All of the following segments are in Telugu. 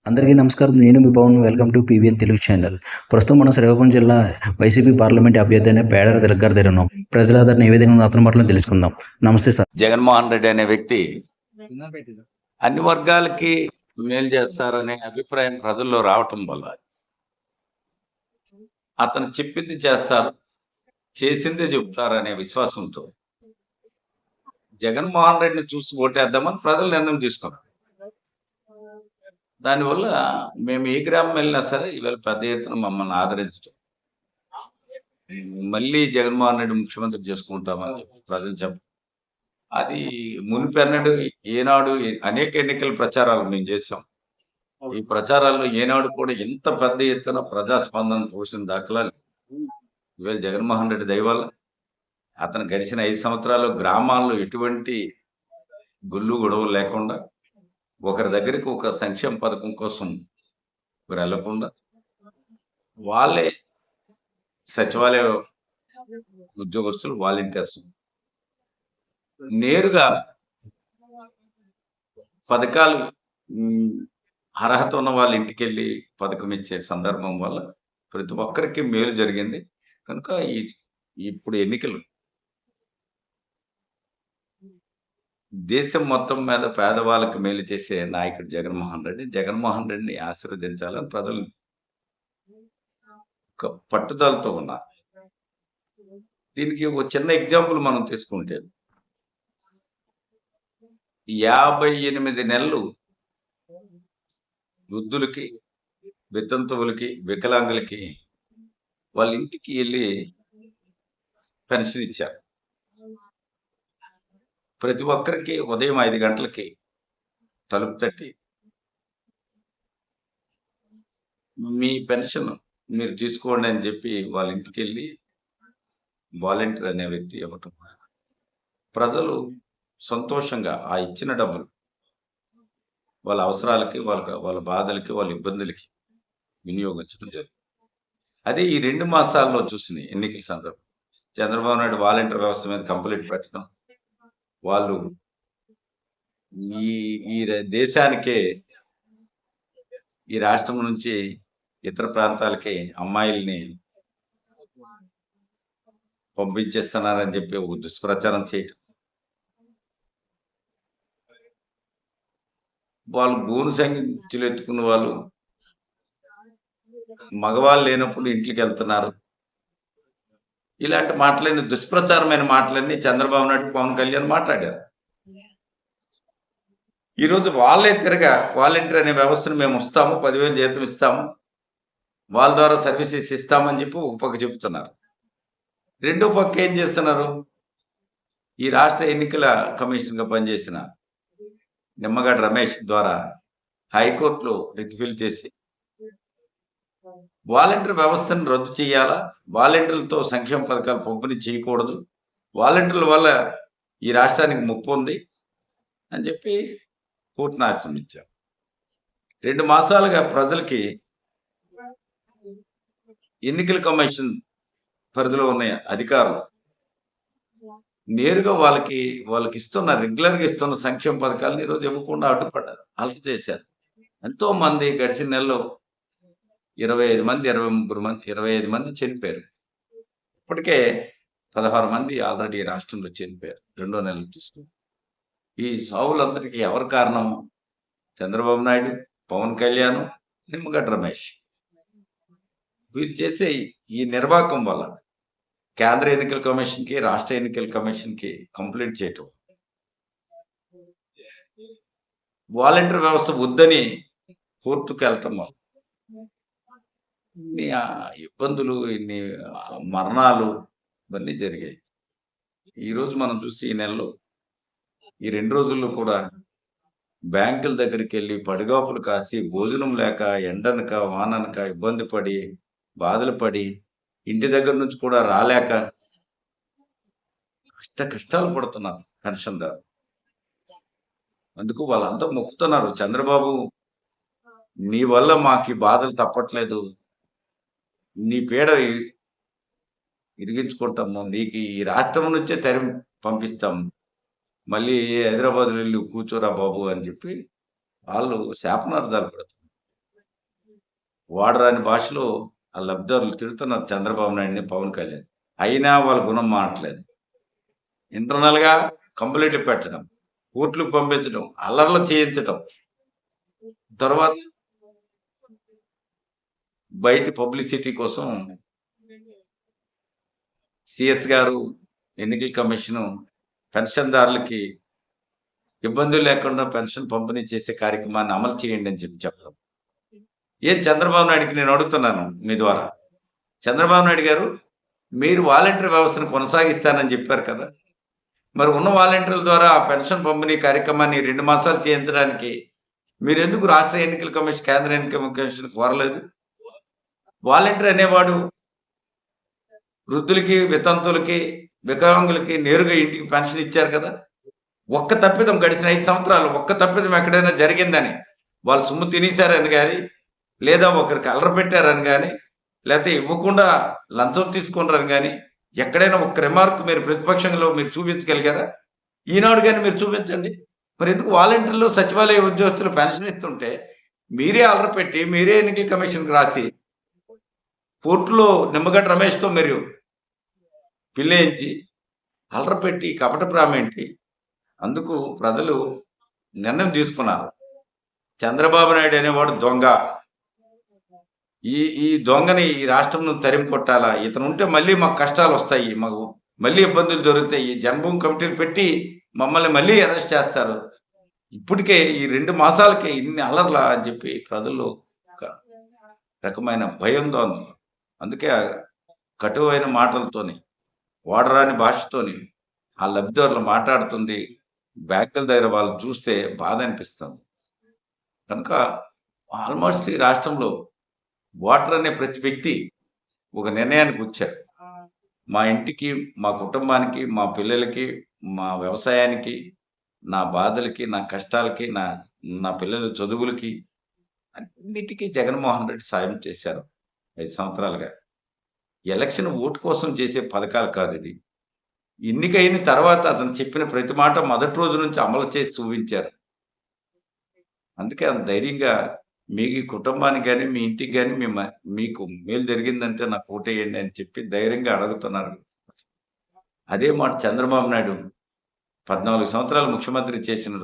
అందరికీ నమస్కారం. నేను మీ Pavan. Welcome to PVN Telugu channel. ప్రస్తుతం మనం శ్రీకాకుళం జిల్లా వైసీపీ పార్లమెంట్ అభ్యర్థి అయిన పేడారి తిలక్ గారి దగ్గర ఉన్నాం. ప్రజల ఆదరణ ఏ విధంగా ఉందో అతని మాటలో తెలుసుకుందాం. నమస్తే సార్. జగన్మోహన్ రెడ్డి అనే వ్యక్తి అన్ని వర్గాలకి మేలు చేస్తారనే అభిప్రాయం ప్రజల్లో రావటం వల్ల అతను చెప్పింది చేస్తారు, చేసిందే చెబుతారనే విశ్వాసంతో జగన్మోహన్ రెడ్డిని చూసి ఓటేద్దామని ప్రజలు నిర్ణయం తీసుకున్నారు. దానివల్ల మేము ఏ గ్రామం వెళ్ళినా సరే ఇవాళ పెద్ద ఎత్తున మమ్మల్ని ఆదరించడం, మళ్ళీ జగన్మోహన్ రెడ్డి ముఖ్యమంత్రి చేసుకుంటామని ప్రజలు చెప్పడం, అది మునిపెన్నడు ఏనాడు అనేక ఎన్నికల ప్రచారాలు మేము చేసాం. ఈ ప్రచారాల్లో ఏనాడు కూడా ఇంత పెద్ద ఎత్తున ప్రజాస్పందన చూసిన దాఖలాలు ఇవాళ జగన్మోహన్ రెడ్డి దయ వల్ల అతను గడిచిన 5 సంవత్సరాలు గ్రామాల్లో ఎటువంటి గుళ్ళు గొడవలు లేకుండా, ఒకరి దగ్గరికి ఒక సంక్షేమ పథకం కోసం వెళ్లకుండా, వాళ్ళే సచివాలయ ఉద్యోగస్తులు, వాలంటీర్స్ నేరుగా పథకాలు అర్హత ఉన్న వాళ్ళ ఇంటికి వెళ్ళి పథకం ఇచ్చే సందర్భం వల్ల ప్రతి ఒక్కరికి మేలు జరిగింది. కనుక ఇప్పుడు ఎన్నికలు దేశం మొత్తం మీద పేదవాళ్ళకి మేలు చేసే నాయకుడు జగన్మోహన్ రెడ్డి. జగన్మోహన్ రెడ్డిని ఆశీర్వదించాలని ప్రజలు ఒక పట్టుదలతో ఉన్నారు. దీనికి ఒక చిన్న ఎగ్జాంపుల్ మనం తీసుకుంటే 58 నెలలు వృద్ధులకి, వితంతువులకి, వికలాంగులకి వాళ్ళ ఇంటికి వెళ్ళి పెన్షన్ ఇచ్చారు. ప్రతి ఒక్కరికి ఉదయం 5 గంటలకి తలుపు తట్టి మీ పెన్షన్ మీరు తీసుకోండి అని చెప్పి వాళ్ళ ఇంటికి వెళ్ళి వాలంటీర్ అనే వ్యక్తి ఇవ్వటం, ప్రజలు సంతోషంగా ఆ ఇచ్చిన డబ్బులు వాళ్ళ అవసరాలకి, వాళ్ళ బాధలకి, వాళ్ళ ఇబ్బందులకి వినియోగించడం జరిగింది. అదే ఈ 2 మాసాల్లో చూసిన ఎన్నికల సందర్భం చంద్రబాబు నాయుడు వాలంటీర్ వ్యవస్థ మీద కంప్లైంట్ పెట్టడం, వాళ్ళు ఈ దేశానికే, ఈ రాష్ట్రం నుంచి ఇతర ప్రాంతాలకి అమ్మాయిల్ని పంపించేస్తున్నారని చెప్పి ఒక దుష్ప్రచారం చేయటం, వాళ్ళు గోను సంఖ్యలు ఎత్తుకున్న వాళ్ళు మగవాళ్ళు లేనప్పుడు ఇంట్లోకి వెళ్తున్నారు, ఇలాంటి మాటలన్నీ దుష్ప్రచారమైన మాటలన్నీ చంద్రబాబు నాయుడు, పవన్ కళ్యాణ్ మాట్లాడారు. ఈరోజు వాళ్ళే తిరగా వాలంటీర్ అనే వ్యవస్థను మేము వస్తాము, 10,000 జీతం ఇస్తాము, వాళ్ళ ద్వారా సర్వీసెస్ ఇస్తామని చెప్పి ఒక పక్క చెబుతున్నారు. రెండో పక్క ఏం చేస్తున్నారు? ఈ రాష్ట్ర ఎన్నికల కమిషన్గా పనిచేసిన నిమ్మగడ్డ రమేష్ ద్వారా హైకోర్టులో రిట్ ఫిల్ చేసి వాలంటీర్ వ్యవస్థను రద్దు చేయాలా, వాలంటీర్లతో సంక్షేమ పథకాలు పంపిణీ చేయకూడదు, వాలంటీర్ల వల్ల ఈ రాష్ట్రానికి ముప్పు ఉంది అని చెప్పి కోర్టును ఆశ్రమించారు. 2 మాసాలుగా ప్రజలకి ఎన్నికల కమిషన్ పరిధిలో ఉన్న అధికారులు నేరుగా వాళ్ళకి ఇస్తున్న, రెగ్యులర్గా ఇస్తున్న సంక్షేమ పథకాలను ఈరోజు ఇవ్వకుండా అడ్డుపడ్డారు, అలర్ట్ చేశారు. ఎంతో మంది గడిచిన నెలలో 25 మంది, 23 మంది, 25 మంది చనిపోయారు. ఇప్పటికే 16 మంది ఆల్రెడీ రాష్ట్రంలో చనిపోయారు 2వ నెలలు తీసుకుని. ఈ సావులందరికీ ఎవరు కారణం? చంద్రబాబు నాయుడు, పవన్ కళ్యాణ్, నిమ్మగడ్డ రమేష్. వీరు చేసే ఈ నిర్వాహకం వల్ల కేంద్ర ఎన్నికల కమిషన్కి, రాష్ట్ర ఎన్నికల కమిషన్కి కంప్లైంట్ చేయటం, వాలంటీర్ వ్యవస్థ వద్దని కోర్టుకు వెళ్ళటం వల్ల ఇన్ని ఇబ్బందులు, ఇన్ని మరణాలు ఇవన్నీ జరిగాయి. ఈరోజు మనం చూసి ఈ నెలలో, ఈ 2 రోజుల్లో కూడా బ్యాంకుల దగ్గరికి వెళ్ళి పడిగాపులు కాసి, భోజనం లేక, ఎండనక, వాననక ఇబ్బంది పడి, బాధలు పడి, ఇంటి దగ్గర నుంచి కూడా రాలేక కష్టాలు పడుతున్నారు పెన్షన్దారు. అందుకు వాళ్ళంతా మొక్కుతున్నారు, చంద్రబాబు నీ వల్ల మాకు బాధలు తప్పట్లేదు, నీ పీడ ఇరిగించుకుంటాము, నీకు ఈ రాష్ట్రం నుంచే తరిమి పంపిస్తాము, మళ్ళీ హైదరాబాద్ వెళ్ళి కూర్చోరా బాబు అని చెప్పి వాళ్ళు శాపనార్థాలు పెడుతున్నారు. వాడరాని భాషలో ఆ లబ్ధిదారులు తిడుతున్నారు చంద్రబాబు నాయుడిని, పవన్ కళ్యాణ్. అయినా వాళ్ళ గుణం మారట్లేదు. ఇంటర్నల్‌గా కంప్లెయింట్లు పెట్టడం, కోర్టులకు పంపించడం, అల్లర్లు చేయించటం. తర్వాత బయటి పబ్లిసిటీ కోసం సీఎస్ గారు, ఎన్నికల కమిషను పెన్షన్‌దారులకి ఇబ్బందులు లేకుండా పెన్షన్ పంపిణీ చేసే కార్యక్రమాన్ని అమలు చేయండి అని చెప్పడం. ఏం చంద్రబాబు నాయుడికి నేను అడుగుతున్నాను మీ ద్వారా. చంద్రబాబు నాయుడు గారు, మీరు వాలంటీర్ వ్యవస్థను కొనసాగిస్తానని చెప్పారు కదా! మరి ఉన్న వాలంటీర్ల ద్వారా ఆ పెన్షన్ పంపిణీ కార్యక్రమాన్ని 2 మాసాలు చేయించడానికి మీరెందుకు రాష్ట్ర ఎన్నికల కమిషన్, కేంద్ర ఎన్నికల కమిషన్ కోరలేదు? వాలంటీర్ అనేవాడు వృద్ధులకి, వితంతువులకి, వికలాంగులకి నేరుగా ఇంటికి పెన్షన్ ఇచ్చారు కదా! ఒక్క తప్పిదం గడిచిన 5 సంవత్సరాలు ఒక్క తప్పిదం ఎక్కడైనా జరిగిందని, వాళ్ళు సొమ్ము తినేసారని గాని, లేదా ఒకరికి అల్లరి పెట్టారని గాని, లేతే ఇవ్వకుండా లంచం తీసుకున్నారని గాని, ఎక్కడైనా ఒక్క రిమార్క్ మీరు ప్రతిపక్షంలో మీరు చూపించగలిగారా? ఈనాడు గాని మీరు చూపించండి. మరెందుకు వాలంటీర్లు, సచివాలయ ఉద్యోగస్తులు పెన్షన్ ఇస్తుంటే, మీరే అల్లరి పెట్టి, మీరే ఎన్నికల కమిషన్‌కి రాసి, కోర్టులో నిమ్మగడ్డ రమేష్‌తో మీరు పిల్లేయించి, అల్లరి పెట్టి, కపట ప్రామేంటి? అందుకు ప్రజలు నిర్ణయం తీసుకున్నారు. చంద్రబాబు నాయుడు అనేవాడు దొంగ. ఈ దొంగని ఈ రాష్ట్రం నుంచి తరిమి కొట్టాలా? ఇతనుంటే మళ్ళీ మాకు కష్టాలొస్తాయి. మాకు మళ్ళీ ఇబ్బందులు జరుగుతాయి. జన్మభూమి కమిటీలు పెట్టి మమ్మల్ని మళ్ళీ అరెస్ట్ చేస్తారు. ఇప్పటికే ఈ 2 మాసాలకే ఇన్ని అల్లర్లా అని చెప్పి ప్రజల్లో ఒక రకమైన భయాందోళన. అందుకే ఆ కటువైన మాటలతోని, వాడరాని భాషతోని ఆ లబ్ధిదారులు మాట్లాడుతుంది బ్యాంకుల దగ్గర వాళ్ళు చూస్తే బాధ అనిపిస్తుంది. కనుక ఆల్మోస్ట్ ఈ రాష్ట్రంలో ఓటర్ అనే ప్రతి వ్యక్తి ఒక నిర్ణయానికి వచ్చారు. మా ఇంటికి, మా కుటుంబానికి, మా పిల్లలకి, మా వ్యవసాయానికి, నా బాధలకి, నా కష్టాలకి, నా పిల్లల చదువులకి అన్నిటికీ జగన్మోహన్ రెడ్డి సాయం చేశారు 5 సంవత్సరాలుగా. ఎలక్షన్ ఓటు కోసం చేసే పథకాలు కాదు ఇది. ఎన్నికైన తర్వాత అతను చెప్పిన ప్రతి మాట మొదటి రోజు నుంచి అమలు చేసి చూపించారు. అందుకే అంత ధైర్యంగా మీ కుటుంబానికి గాని, మీ ఇంటికి గాని మీకు మేలు జరిగిందంటే నాకు ఓటేయండి అని చెప్పి ధైర్యంగా అడుగుతున్నారు. అదే మాట చంద్రబాబు నాయుడు 14 సంవత్సరాలు ముఖ్యమంత్రి చేసిన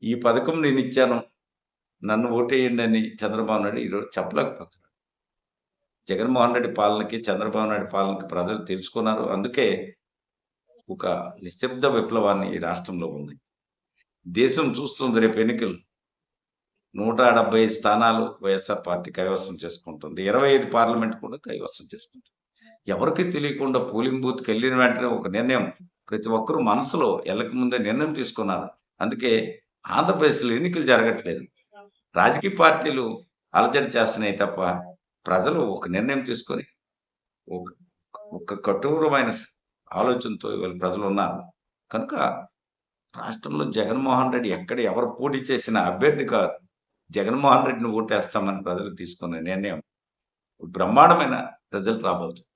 ఈ పథకం నేనిచ్చాను, నన్ను ఓటేయండి అని చంద్రబాబు నాయుడు ఈరోజు చెప్పలేకపోతున్నాడు. జగన్మోహన్ రెడ్డి పాలనకి, చంద్రబాబు నాయుడు పాలనకి ప్రజలు తెలుసుకున్నారు. అందుకే ఒక నిశ్శబ్ద విప్లవాన్ని ఈ రాష్ట్రంలో ఉంది. దేశం చూస్తుంది రేపు ఎన్నికలు. 170 స్థానాలు వైఎస్ఆర్ పార్టీ కైవసం చేసుకుంటుంది. 25 పార్లమెంట్ కూడా కైవసం చేసుకుంటుంది. ఎవరికీ తెలియకుండా పోలింగ్ బూత్‌కి వెళ్ళిన వెంటనే ఒక నిర్ణయం ప్రతి ఒక్కరు మనసులో ఎళ్ళక ముందే నిర్ణయం తీసుకున్నారు. అందుకే ఆంధ్రప్రదేశ్‌లో ఎన్నికలు జరగట్లేదు. రాజకీయ పార్టీలు అలజడి చేస్తున్నాయి తప్ప ప్రజలు ఒక నిర్ణయం తీసుకొని ఒక ఒక కఠోరమైన ఆలోచనతో ఇవాళ ప్రజలున్నారు. కనుక రాష్ట్రంలో జగన్మోహన్ రెడ్డి ఎక్కడ ఎవరు పోటీ చేసిన అభ్యర్థి కాదు. జగన్మోహన్ రెడ్డిని ఓటేస్తామని ప్రజలు తీసుకున్న నిర్ణయం బ్రహ్మాండమైన రిజల్ట్ రాబోతుంది.